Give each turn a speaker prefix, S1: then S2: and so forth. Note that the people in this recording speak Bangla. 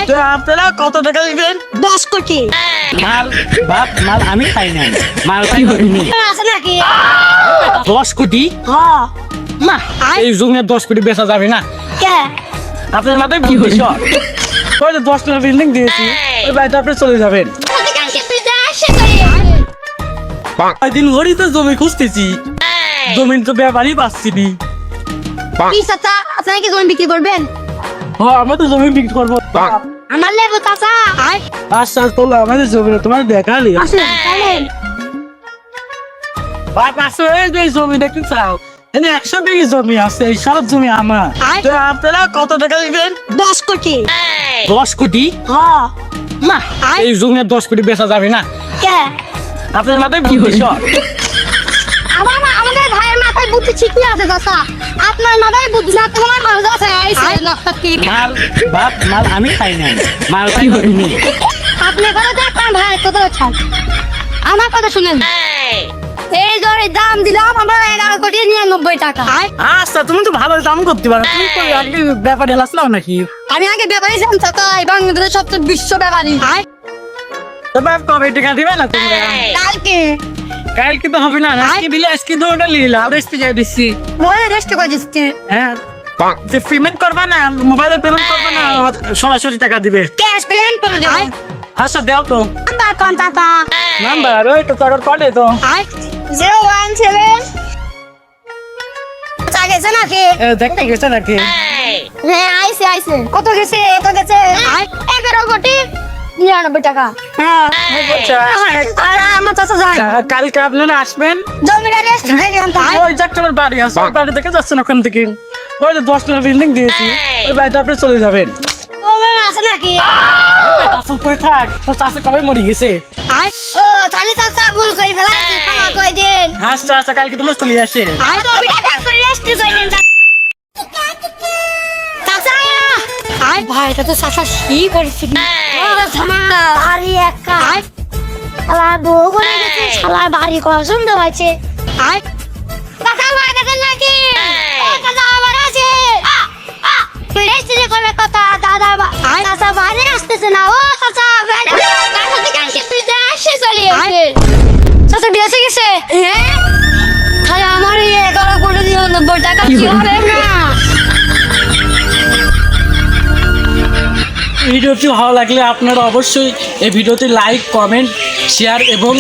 S1: তো আপনারা কত টাকা দিবেন?
S2: 10 কোটি
S1: মাল মাল আমি খাই না, মাল খাই হইনি।
S2: আছে নাকি?
S1: 10 কোটি
S2: হ্যাঁ
S1: না, এই জমিতে 10 কোটি বেচা যাবে না।
S2: কে
S1: আপনার মাথায় কি হয়েছে? ওই যে 10 তলা বিল্ডিং দিয়েছি, ওই বাড়িতে আপনি চলে যাবেন। দিন ঘড়ি তো জমি খুঁজতেছি, জমি তো ব্যাপারই পাচ্ছি নি।
S2: কি চাচা আপনি কি জমি বিক্রি করবেন?
S1: হ্যাঁ, আমরা তো জমি বিক্রি করবো।
S2: আমার লেবু চাচা
S1: আচ্ছা তোলা আমাদের জমি তোমার দেখালি
S2: আসেন চলেন।
S1: ভাই পাশে এই জমি দেখতে চাও, এখানে 100 বিঘি জমি আছে, এই সব জমি আমার। তো আপনারা কত টাকা দিবেন?
S2: 10 কোটি
S1: 10 কোটি
S2: হ্যাঁ
S1: না, এই জমিতে 10 কোটি বেচা যাবে না।
S2: কে
S1: আপনার মাথায় কি হয়েছে?
S2: আমাদের ভাইয়ের মাথায় বুদ্ধি ঠিকই আছে চাচা, আপনার মাথায় বুদ্ধি না, তোমার মাথায় আছে
S1: মাল আমি খাই না, মাল খাই হইনি।
S2: আপনি কথা তো আপনার ভাই কত ছাড়, আমার কথা শুনেন। এই ধরে দাম দিলাম আমরা 11 কোটি 99 টাকা।
S1: আচ্ছা তুমি তো ভালো দাম করতে পারো, তুমি তো আগে ব্যাপারে হেলাসলাও নাকি?
S2: আমি আগে ব্যাপারী ছিলাম চাচা, এই বাংলাদেশের সবচেয়ে বিশ্ব ব্যাপারী।
S1: তবে কবে টাকা দিবে না তোমরা?
S2: কালকে
S1: কালকে তো হবে না, আজকে দিলে আজকে তো ওটা নিলাম, রেস্টে যাই দিচ্ছি।
S2: মোবাইলে রেস্ট করে দিচ্ছে,
S1: হ্যাঁ যে পেমেন্ট করবা না, মোবাইলে পেমেন্ট করবা না, সরাসরি টাকা দিবে।
S2: ক্যাশ পেমেন্ট করে দেব।
S1: আচ্ছা দাও তো
S2: নাম্বার কোন চাচা?
S1: নাম্বার, ওই তো তোর কলে তো
S2: 017 চাচা গেছে নাকি?
S1: দেখতে গেছে নাকি?
S2: হ্যাঁ আইছে কত গেছে? কত গেছে? 11 কোটি 99 টাকা। হ্যাঁ আর আমার চাচা যায়
S1: কালকে আপনারা আসবেন,
S2: জমিটা রেস্ট হয়ে গেল তাই।
S1: ওই যাত্রার বাড়ি আছে, ওই বাড়ি থেকে যাচ্ছেন ওখান থেকে, ওই যে 10 তলা বিল্ডিং দিয়েছি, ওই বাড়িতে আপনি চলে যাবেন।
S2: তোমার আছে নাকি?
S1: চাষা কই থাক, তোর চাষা কবে মরে গেছে?
S2: ও তাহলে চাচা ভুল করে ফেলাছি, ক্ষমা করে দিন।
S1: আচ্ছা আচ্ছা কালকে তোমার চলে আসে।
S2: আই তো বিটা করে রেস্ট করেন চাচা। আই ভাই এটা তো চাচা কি করেছে? ও থামা আরে একা শালা বউ করে গেছে, শালা বাড়ি কত সুন্দর হয়েছে। আই চাচা ভাই দেখেন নাকি? ও চাচা আবার আছে, রেস্ট যে করে কথা দাদা ভাই চাচা বাইরে আসতেছে না। ও চাচা চাচা থেকে পিঠা আসে চলে আসে, চাচা বিয়েছে গেছে। হ্যাঁ তাহলে আমার এই 11 কোটি 99 টাকা কি হবে না?
S1: ভিডিওটি ভালো লাগলে আপনারা অবশ্যই এই ভিডিওতে লাইক, কমেন্ট, শেয়ার এবং